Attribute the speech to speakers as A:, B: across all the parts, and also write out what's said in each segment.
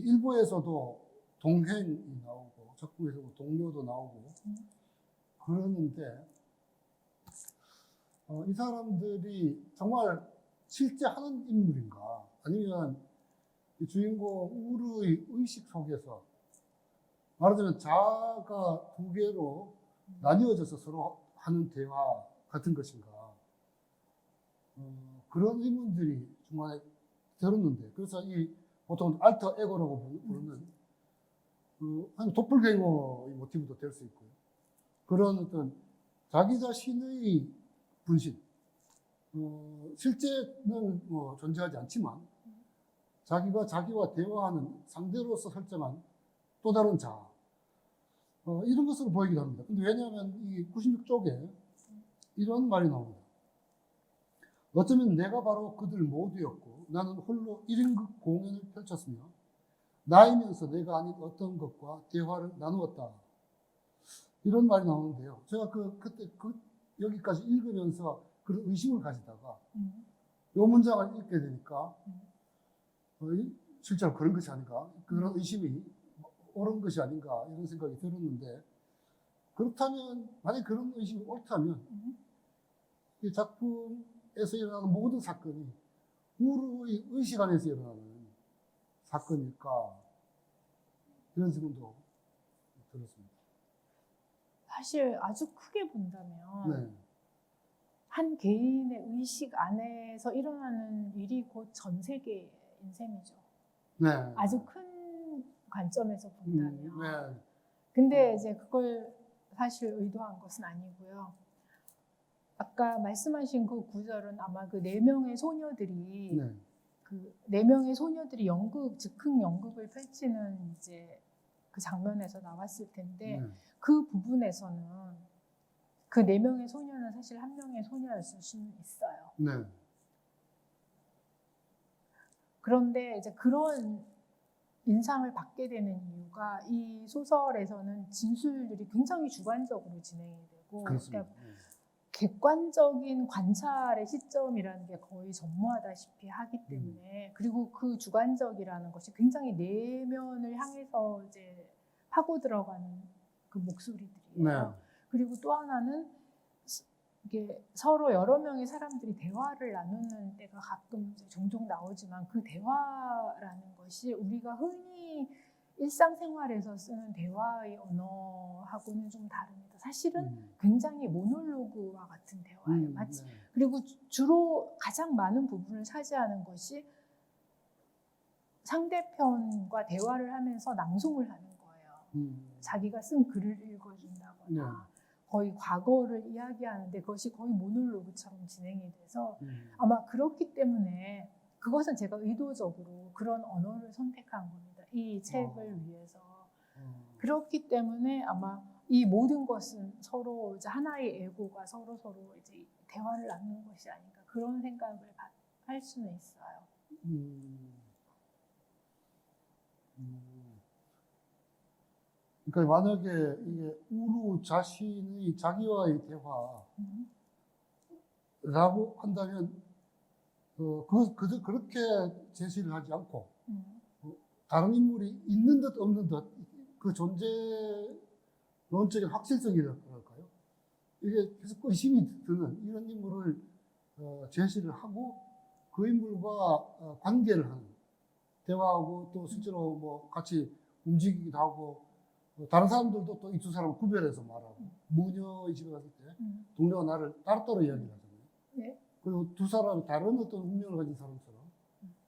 A: 일부에서도 동행이 나오고 작품에서도 동료도 나오고 그러는데 이 사람들이 정말 실제 하는 인물인가 아니면 이 주인공 우르의 의식 속에서 말하자면 자아가 두 개로 나뉘어져서 서로 하는 대화 같은 것인가 그런 의문들이 중간에 들었는데 그래서 이 보통 알터 에고라고 부르는 한 도플갱어의 모티브도 될 수 있고요. 그런 어떤 자기 자신의 분신 실제는 뭐 존재하지 않지만 자기가 자기와 대화하는 상대로서 설정한 또 다른 자아 이런 것으로 보이기도 합니다. 근데 왜냐하면 이 96쪽에 이런 말이 나옵니다. 어쩌면 내가 바로 그들 모두였고 나는 홀로 1인극 공연을 펼쳤으며 나이면서 내가 아닌 어떤 것과 대화를 나누었다. 이런 말이 나오는데요. 제가 그때 여기까지 읽으면서 그런 의심을 가지다가 이 문장을 읽게 되니까 실제로 그런 것이 아닌가 그런 의심이 옳은 것이 아닌가 이런 생각이 들었는데 그렇다면 만약 그런 의심이 옳다면 이 작품에서 일어나는 모든 사건이 우르의 의식 안에서 일어나는 사건일까 이런 질문도 들었습니다.
B: 사실 아주 크게 본다면
A: 네.
B: 한 개인의 의식 안에서 일어나는 일이 곧 전 세계의 셈이죠.
A: 네.
B: 아주 큰 관점에서 본다면.
A: 네.
B: 근데 이제 그걸 사실 의도한 것은 아니고요. 아까 말씀하신 그 구절은 아마 그 4명의 소녀들이
A: 네.
B: 그 4명의 소녀들이 즉흥 연극을 펼치는 이제 그 장면에서 나왔을 텐데
A: 네.
B: 그 부분에서는 그 4명의 소녀는 사실 한 명의 소녀였을 수는 있어요.
A: 네.
B: 그런데 이제 그런 인상을 받게 되는 이유가 이 소설에서는 진술들이 굉장히 주관적으로 진행이 되고
A: 그렇습니다.
B: 그러니까 객관적인 관찰의 시점이라는 게 거의 전무하다시피 하기 때문에 그리고 그 주관적이라는 것이 굉장히 내면을 향해서 이제 파고 들어가는 그 목소리들이에요.
A: 네.
B: 그리고 또 하나는 이게 서로 여러 명의 사람들이 대화를 나누는 때가 가끔 종종 나오지만 그 대화라는 것이 우리가 흔히 일상생활에서 쓰는 대화의 언어하고는 좀 다릅니다. 사실은 굉장히 모놀로그와 같은 대화예요. 마치
A: 네.
B: 그리고 주로 가장 많은 부분을 차지하는 것이 상대편과 대화를 하면서 낭송을 하는 거예요. 자기가 쓴 글을 읽어준다거나 거의 과거를 이야기하는데 그것이 거의 모놀로그처럼 진행이 돼서 아마 그렇기 때문에 그것은 제가 의도적으로 그런 언어를 선택한 겁니다. 이 책을 위해서. 그렇기 때문에 아마 이 모든 것은 서로 이제 하나의 에고가 서로 이제 대화를 나누는 것이 아닌가 그런 생각을 할 수는 있어요.
A: 그러니까 만약에 이게 우루 자신의 자기와의 대화라고 한다면 그렇게 제시를 하지 않고 다른 인물이 있는 듯 없는 듯 그 존재론적인 확실성이랄까요? 이게 계속 의심이 드는 이런 인물을 제시를 하고 그 인물과 관계를 하는 대화하고 또 실제로 뭐 같이 움직이기도 하고 다른 사람들도 또 이 두 사람을 구별해서 말하고 무녀의 집에 갔을 때 동료가 나를 따로따로 이야기를 하잖아요.
B: 네.
A: 그리고 두 사람이 다른 어떤 운명을 가진 사람처럼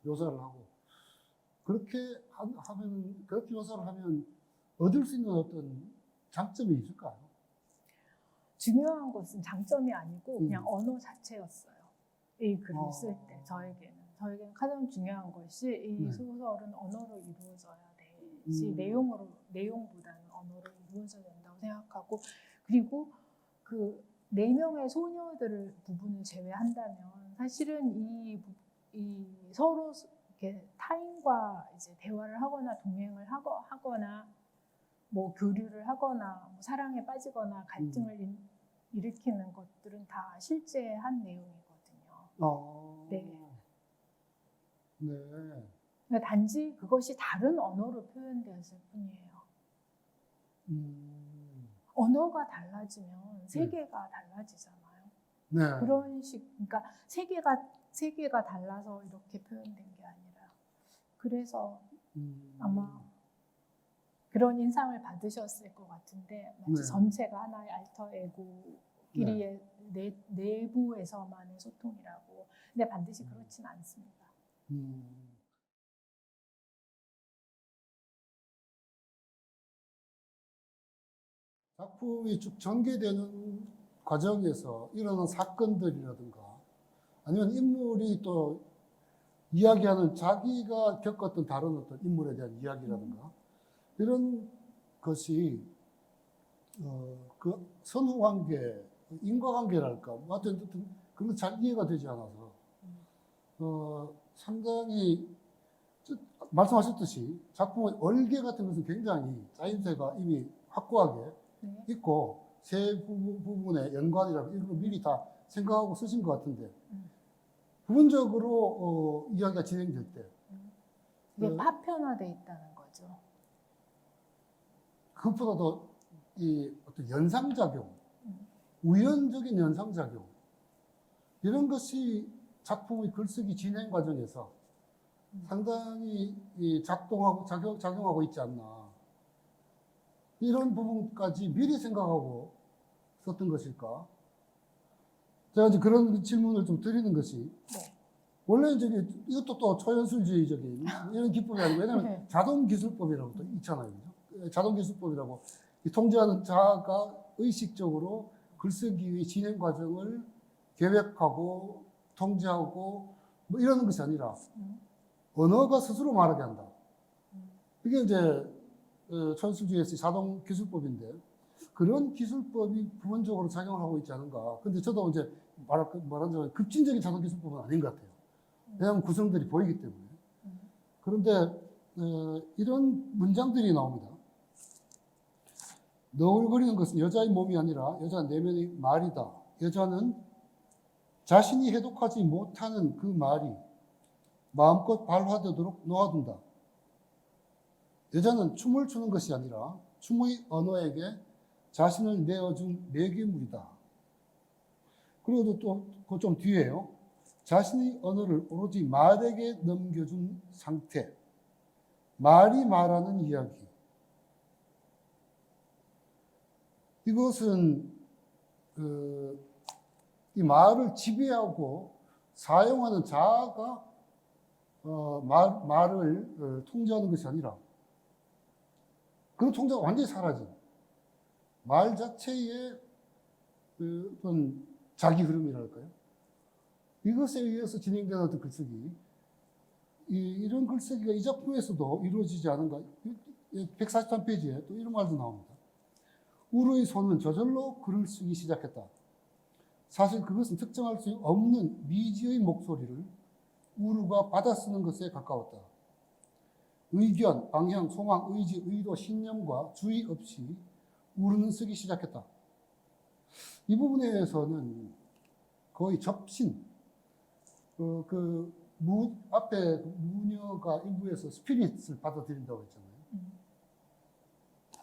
A: 묘사를 하고 그렇게 묘사를 하면 얻을 수 있는 어떤 장점이 있을까요?
B: 중요한 것은 장점이 아니고 그냥 언어 자체였어요. 이 글을 쓸 때 저에게는 가장 중요한 것이 이 소설은 언어로 이루어져야 되지 내용보다는 언어로 이루어져야 된다고 생각하고 그리고 그 4명의 소녀들을 부분을 제외한다면 사실은 이 서로 이렇게 타인과 이제 대화를 하거나 동행을 하거나 뭐 교류를 하거나 뭐 사랑에 빠지거나 갈등을 일으키는 것들은 다 실제 한 내용이거든요. 네.
A: 네.
B: 그러니까 단지 그것이 다른 언어로 표현되었을 뿐이에요. 언어가 달라지면 세계가 달라지잖아요.
A: 네.
B: 그런 그러니까 세계가 달라서 이렇게 표현된 게 아니라 그래서 아마 그런 인상을 받으셨을 것 같은데 마치
A: 네.
B: 전체가 하나의 알터 에고끼리의 내부에서만의 소통이라고. 근데 반드시 그렇진 않습니다.
A: 작품이 쭉 전개되는 과정에서 일어나는 사건들이라든가 아니면 인물이 또 이야기하는 자기가 겪었던 다른 어떤 인물에 대한 이야기라든가 이런 것이 그 선후관계, 인과관계랄까 뭐 하여튼 그런 거 잘 이해가 되지 않아서 상당히 말씀하셨듯이 작품의 얼개 같은 것은 굉장히 짜임새가 이미 확고하게
B: 네.
A: 있고 세 부분의 연관이라고 이런 거 미리 다 생각하고 쓰신 것 같은데 부분적으로 이야기가 진행될 때
B: 이게 파편화돼 있다는 거죠.
A: 그것보다도 이 어떤 연상작용, 우연적인 연상작용 이런 것이 작품의 글쓰기 진행 과정에서 상당히 작용하고 있지 않나. 이런 부분까지 미리 생각하고 썼던 것일까? 제가 이제 그런 질문을 좀 드리는 것이,
B: 네.
A: 원래 이것도 또 초연술주의적인 이런 기법이 아니고, 왜냐하면
B: 네.
A: 자동기술법이라고 또 있잖아요. 그죠? 자동기술법이라고 이 통제하는 자가 의식적으로 글쓰기의 진행 과정을 계획하고 통제하고 뭐 이러는 것이 아니라 언어가 스스로 말하게 한다. 이게 이제 초연술주의에서 자동기술법인데 그런 기술법이 부분적으로 작용을 하고 있지 않은가. 근데 저도 이제 말한 대로 급진적인 자동기술법은 아닌 것 같아요. 왜냐하면 구성들이 보이기 때문에. 그런데 이런 문장들이 나옵니다. 너울거리는 것은 여자의 몸이 아니라 여자 내면의 말이다. 여자는 자신이 해독하지 못하는 그 말이 마음껏 발화되도록 놓아둔다. 여자는 춤을 추는 것이 아니라 춤의 언어에게 자신을 내어준 매개물이다. 그리고 또 그 좀 뒤에요. 자신의 언어를 오로지 말에게 넘겨준 상태. 말이 말하는 이야기. 이것은 이 말을 지배하고 사용하는 자가 말을 통제하는 것이 아니라 그런 통제가 완전히 사라진 말 자체의 어떤 자기 흐름이랄까요? 이것에 의해서 진행되는 어떤 글쓰기, 이런 글쓰기가 이 작품에서도 이루어지지 않은가? 143페이지에 또 이런 말도 나옵니다. 우르의 손은 저절로 글을 쓰기 시작했다. 사실 그것은 특정할 수 없는 미지의 목소리를 우르가 받아 쓰는 것에 가까웠다. 의견, 방향, 소망, 의지, 의도, 신념과 주의 없이 우르는 쓰기 시작했다. 이 부분에서는 거의 접신, 앞에 무녀가 일부에서 스피릿을 받아들인다고 했잖아요.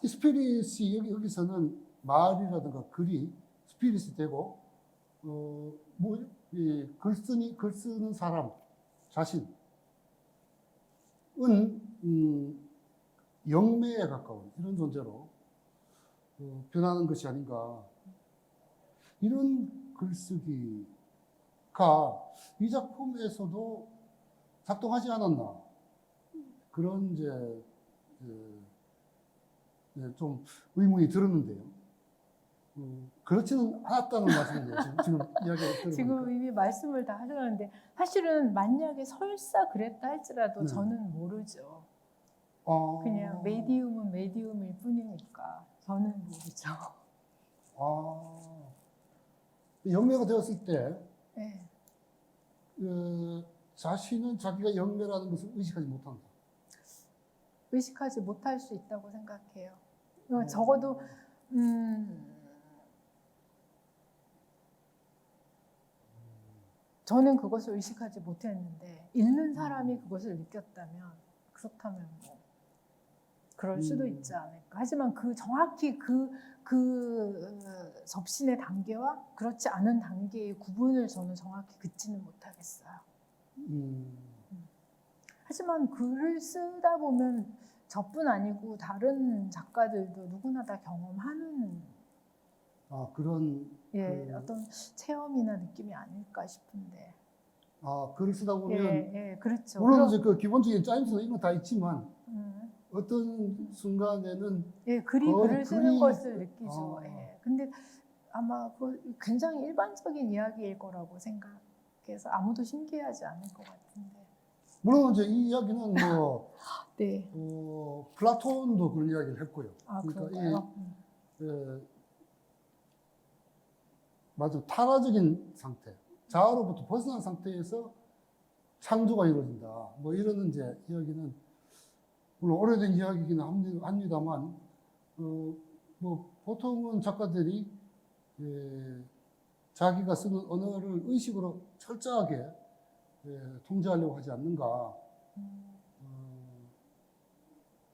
A: 이 스피릿이 여기서는 말이라든가 글이 스피릿이 되고, 글 쓰는 사람 자신은 영매에 가까운 이런 존재로 변하는 것이 아닌가. 이런 글쓰기가 이 작품에서도 작동하지 않았나. 그런 이제 좀 의문이 들었는데요. 그렇지는 않았다는 말씀이에요. 지금 이야기를 들어보니까.
B: 지금 이미 말씀을 다 하셨는데 사실은 만약에 설사 그랬다 할지라도
A: 네.
B: 저는 모르죠.
A: 아,
B: 그냥 메디움은 메디움일 뿐이니까 저는 모르죠.
A: 영매가 되었을 때
B: 네.
A: 자신은 자기가 영매라는 것을 의식하지 못한다.
B: 의식하지 못할 수 있다고 생각해요. 적어도 저는 그것을 의식하지 못했는데 읽는 사람이 그것을 느꼈다면 그렇다면 뭐 그럴 수도 있지 않을까. 하지만 그 정확히 그 접신의 단계와 그렇지 않은 단계의 구분을 저는 정확히 긋지는 못하겠어요. 하지만 글을 쓰다 보면 저뿐 아니고 다른 작가들도 누구나 다 경험하는
A: 그런
B: 어떤 체험이나 느낌이 아닐까 싶은데.
A: 글을 쓰다 보면
B: 그렇죠.
A: 물론 이제 그 기본적인 짜임새나 이런 거 다 있지만 어떤 순간에는
B: 글을 쓰는
A: 글이-
B: 것을 느끼죠. 근데 아마 그 굉장히 일반적인 이야기일 거라고 생각해서 아무도 신기해하지 않을 것 같은데.
A: 물론 이제 이 이야기는 뭐
B: 네.
A: 플라톤도 그런 이야기를 했고요.
B: 그런가요?
A: 맞아, 타라적인 상태, 자아로부터 벗어난 상태에서 창조가 이루어진다. 뭐 이런 이제 이야기는 물론 오래된 이야기이긴 합니다만, 뭐 보통은 작가들이 자기가 쓰는 언어를 의식으로 철저하게 통제하려고 하지 않는가.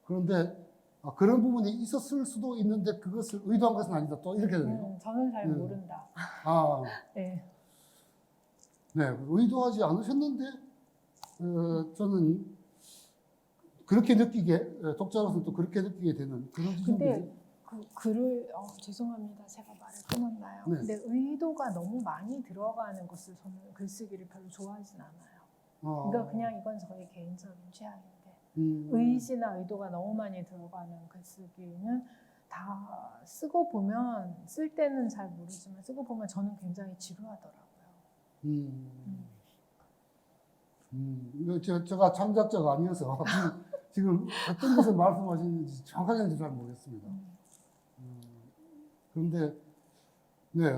A: 그런데 그런 부분이 있었을 수도 있는데 그것을 의도한 것은 아니다. 또 이렇게 되네요.
B: 저는 잘 모른다.
A: 네, 의도하지 않으셨는데 저는 그렇게 느끼게 독자로서 또 그렇게 느끼게 되는 그런 지점이.
B: 근데 그 글을 죄송합니다. 제가 말을 끊었나요?
A: 네.
B: 근데 의도가 너무 많이 들어가는 것을 저는 글쓰기를 별로 좋아하진 않아요. 그러니까 그냥 이건 저의 개인적인 취향인데 의지나 의도가 너무 많이 들어가는 글쓰기는 다 쓰고 보면 쓸 때는 잘 모르지만 쓰고 보면 저는 굉장히 지루하더라고요.
A: 제가 창작자가 아니어서 지금 어떤 것을 말씀하시는지 정확하게는 잘 모르겠습니다. 그런데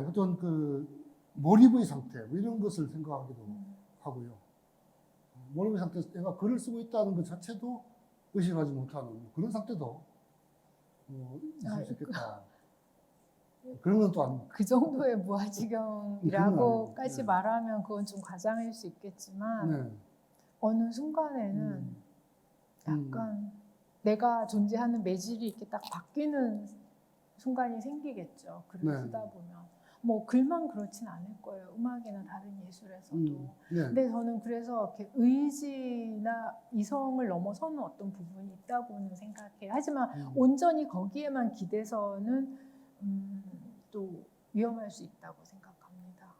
A: 어떤 그 몰입의 상태 뭐 이런 것을 생각하기도 하고요. 몰입의 상태에서 내가 글을 쓰고 있다는 것 자체도 의식하지 못하는 그런 상태도 있을 수 있겠다. 그런 건 또 아닙니다.
B: 그 정도의 무아지경이라고까지 말하면 그건 좀 과장일 수 있겠지만 어느 순간에는 약간 내가 존재하는 매질이 이렇게 딱 바뀌는 순간이 생기겠죠. 글을 쓰다 보면. 뭐 글만 그렇진 않을 거예요. 음악이나 다른 예술에서도. 근데 저는 그래서 이렇게 의지나 이성을 넘어서는 어떤 부분이 있다고는 생각해요. 하지만 온전히 거기에만 기대서는 또 위험할 수 있다고 생각합니다.